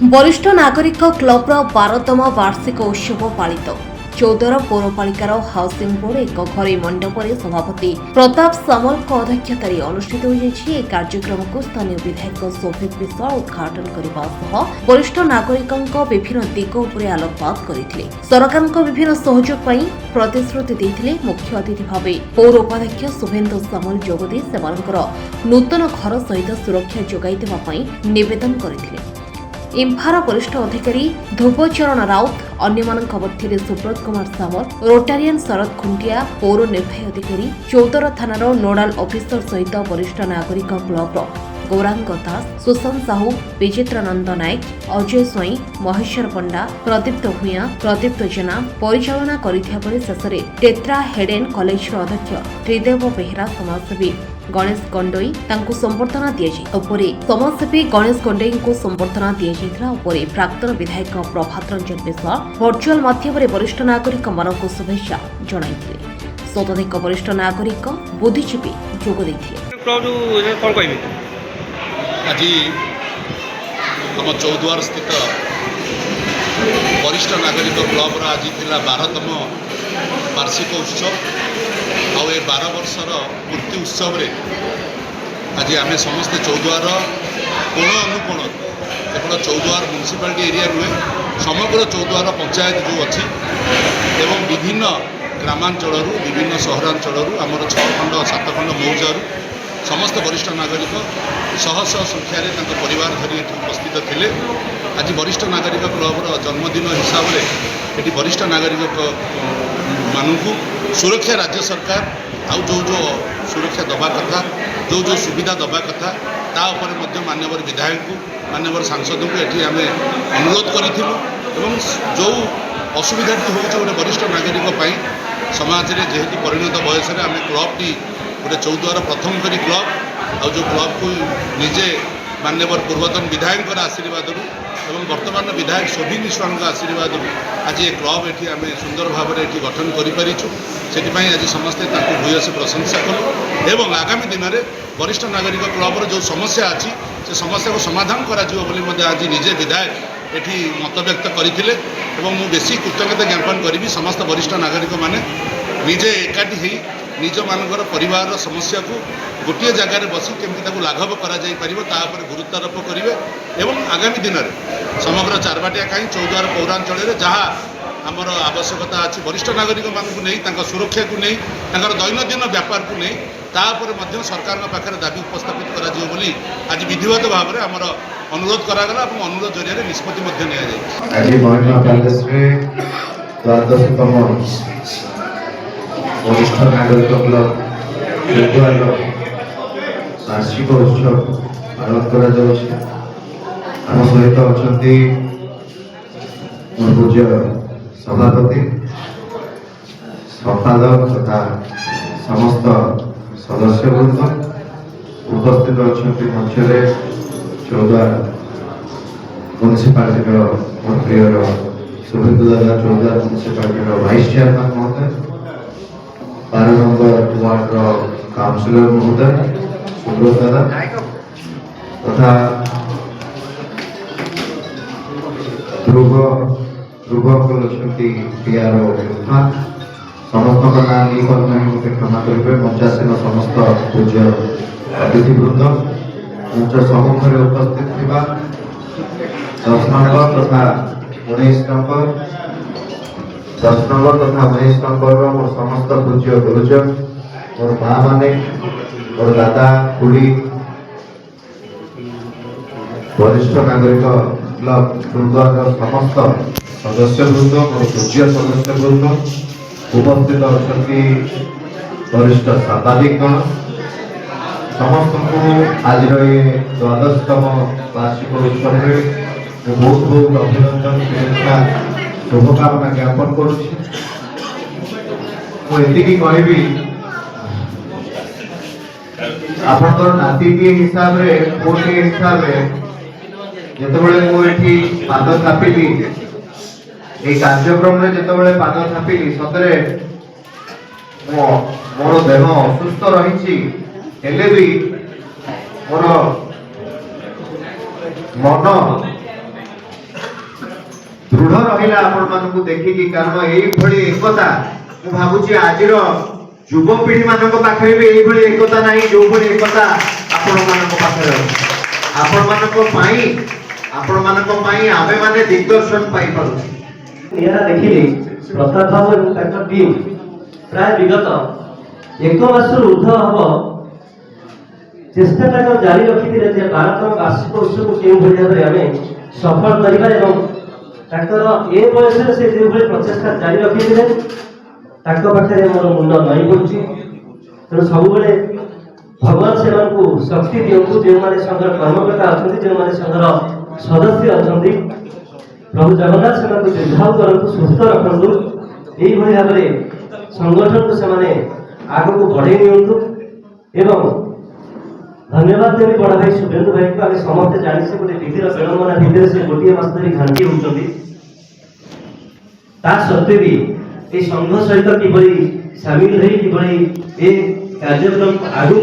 वरिष्ठ नागरिक क्लब्र 12तम वार्षिक उत्सव पालित चौदर पौरपालिकार हाउसिंग बोर्ड एक घरे मंडप सभापति प्रताप सामल अध्यक्षतार अनुष्ठित हो कार्यक्रम को स्थानीय विधायक शोभित विश्वाल उद्घाटन करने वरिष्ठ नागरिकों विभिन्न दिग उपर आलोकपात करते सरकार विभिन्न सहयोग प्रतिश्रुति देते मुख्य अतिथि भाव पौर उपाध्यक्ष शुभेन्दु सामल जोगदे नूतन घर सहित सुरक्षा जोगाई देवाई निवेदन करते इम्फार वरिष्ठ अधिकारी ध्रुवचरण राउत अन्य मध्य सुब्रत कुमार सामल रोटारियन शरद खुंटिया पौर निर्वाही अधिकारी चौदर थानार नोडाल अफिसर सहित वरिष्ठ नागरिक क्लब्र गौरांग दास सुशांत साहू विचित्रानंद नायक अजय स्वाई महेश्वर पंडा प्रदीप्त भूया प्रदीप्त जेना परिचालना कर शेष में टेट्रा हेडेन कॉलेज अध्यक्ष त्रिदेव बेहरा समाजसेवी गणेश गंडोई संबर्धना समाजसेवी गणेश गंडोई को संबर्धना दिया प्राक्तन विधायक प्रभात रंजन विश्वाल भर्चुआल माध्यम वरिष्ठ नागरिक मानक शुभेच्छा जणाइथिले शताधिक वरिष्ठ नागरिक बुद्धिजीवी जोग देथिले आज आम चौद्वार स्थित वरिष्ठ नागरिक क्लब्र आज थिला 12तम वार्षिक उत्सव आउ 12 वर्षर पूर्ति उत्सव रे आज आम समस्ते चौद्वार कोण अनुकोण केवल चौद्वार म्युनिसिपालिटी एरिया नुहे समग्र चौद्वार पंचायत जो अच्छी एवं विभिन्न ग्रामांचल विभिन्न सहरांचल आमर 6 खंड 7 खंड मौजार समस्त वरिष्ठ नागरिक शह शह संख्यार परिवार धरी उपस्थित थे। आज वरिष्ठ नागरिक क्लब्र जन्मदिन हिसाब से ये वरिष्ठ नागरिक मानू सुरक्षा राज्य सरकार आउ जो जो सुरक्षा दबा कथा जो जो सुविधा दबा कथा तापर मान्यवर विधायक को मान्यवर सांसद को ये आम अनुरोध करूँ जो असुविधाटी हो गोटे वरिष्ठ नागरिक समाज में जेहेतु परिणत बयस आम क्लब टी गोटे चौद्वार प्रथम करी क्लब आ जो क्लब को निजे मान्यवर पूर्वतन विधायक आशीर्वाद एवं वर्तमान विधायक शोभित विश्वाल आशीर्वाद आज ये क्लब ये आम सुंदर भाव में ये गठन करूँ से आज समस्ते भूयस प्रशंसा कलु एवं आगामी दिन में वरिष्ठ नागरिक क्लब्र जो समस्या अच्छी से समस्या को समाधान कर आज निजे विधायक ये मत व्यक्त करते मु बेसी कृतज्ञता ज्ञापन करी समस्त वरिष्ठ नागरिक माने निजे एकाठी हो निज मानकर परिवार समस्या को गोटे जगार बसी केमती लाघव कर गुरुत्वारोप करेंगे एवं आगामी दिन में समग्र चारबाटिया कहीं चौद्वार पौरांचल जहाँ आमर आवश्यकता अच्छी वरिष्ठ नागरिक मानक नहीं सुरक्षा को नहीं दैनंदिन व्यापार को नहीं तापर सरकार पाखे दाबी उपस्थापित कर आज विधिवत भाव में आमर अनुरोध करागला अनुरोध जरिए निष्पत्ति वरिष्ठ नागरिक क्लब वार्षिक उत्सव पालन कर सहित अच्छा पूज्य सभापति संपादक तथा समस्त सदस्यवृंद उपस्थित अच्छा मंच चौद्वार म्युनिसिपालिटी प्रिय शुभेन्दु दादा चौद्वार म्युनिसिपालिटी वाइस चेयरमैन महोदय 12 नंबर वार्ड काउंसिलर महोदय सुब्रत दादा तथा ध्रुव पीआरओ समस्त ना मत क्षमा करेंगे मंचासीन समस्त पूज्य अतिथिवृंद मंच सम्मुख में उपस्थित थी 10 नंबर तथा 19 नंबर 10 नंबर तथा 19 नंबर मोर समस्त पूज्य गुरुजन मोर माँ माने मोर दादा खुड़ी वरिष्ठ नागरिक क्लब चौद्वार समस्त सदस्यवृंद मोर पूज्य सदस्यवृंद उपस्थित अच्छा वरिष्ठ सांबादिकगण समस्त को आज द्वादशतम वार्षिक उत्सव में बहुत बहुत अभिनंदन शुभेच्छा शुभकामना ज्ञापन करुँगी कहबी आपंकर नातीटी हिसाब से पुटी हिसाब से पाद थापिली ये कार्यक्रम में जिते पाद थापिली सतरे मोर देह असुस्थ रही मोर मन ଦୃଢ ରହିଲା ଆପଣ ମାନଙ୍କୁ ଦେଖିକି। କାରଣ ଏଇଭଳି ଏକତା ମୁଁ ଭାବୁଛି ଆଜିର ଯୁବପିଢି ମାନଙ୍କ ପାଖରେ ବି ଏଇଭଳି ଏକତା ନାହିଁ ଯୋଉଭଳି ଏକତା ଆପଣ ମାନଙ୍କ ପାଖରେ ଅଛି। ଆପଣ ମାନଙ୍କ ପାଇଁ ଆମେ ମାନେ ଦିଗ୍ଦର୍ଶନ ପାଇପାରୁଛୁ। ଏହା ଦେଖିଲେ ପ୍ରତାପ ବାବୁ ଏବଂ ତାଙ୍କ ଟିମ୍ ପ୍ରାୟ ବିଗତ 1 ମାସରୁ ଉର୍ଦ୍ଧ୍ୱ ହବ ଚେଷ୍ଟା ତାଙ୍କର ଜାରି ରଖିଥିଲେ ଯେ ଭାରତର ବାର୍ଷିକ ଉତ୍ସବକୁ କେଉଁଭଳି ଭାବରେ ଆମେ ସଫଳ କରିବା ଏବଂ ତାଙ୍କର ଏ ବୟସରେ ସେ ଯେଉଁଭଳି ପ୍ରଚେଷ୍ଟା ଜାରି ରଖିଥିଲେ ତାଙ୍କ ପାଖରେ ମୋର ମୁଣ୍ଡ ନଇଁ ପଡୁଛି। ତେଣୁ ସବୁବେଳେ ଭଗବାନ ସେମାନଙ୍କୁ ଶକ୍ତି ଦିଅନ୍ତୁ, ଯେଉଁମାନେ ସଂଘର କର୍ମକର୍ତ୍ତା ଅଛନ୍ତି, ଯେଉଁମାନେ ସଂଘର ସଦସ୍ୟ ଅଛନ୍ତି, ପ୍ରଭୁ ଜଗନ୍ନାଥ ସେମାନଙ୍କୁ ଦୀର୍ଘାୟୁ କରନ୍ତୁ, ସୁସ୍ଥ ରଖନ୍ତୁ। ଏଇଭଳି ଭାବରେ ସଂଗଠନକୁ ସେମାନେ ଆଗକୁ ବଢେଇ ନିଅନ୍ତୁ। ଏବଂ ଧନ୍ୟବାଦ ଦେବି ବଡ଼ ଭାଇ ଶୁଭେନ୍ଦୁ ଭାଇଙ୍କୁ। ଆମେ ସମସ୍ତେ ଜାଣିଛେ ଗୋଟେ ବିଧିର ବିଳମ୍ବନା ଭିତରେ ସେ ଗୋଟିଏ ମାସ ଧରି ଘାଣ୍ଟି ହେଉଛନ୍ତି। ତା ସତ୍ତ୍ୱେ ବି এই সংঘ সহিত কিভাবে সামিল হয়ে কিভাবে এই কার্যক্রম আগুন।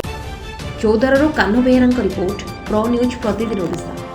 ଚୌଦ୍ୱାରରୁ କାହ୍ନୁ ବେହେରାଙ୍କ ରିପୋର୍ଟ, ପ୍ର ନ୍ୟୁଜ୍ ପ୍ରତିଦିନ ଓଡ଼ିଶା।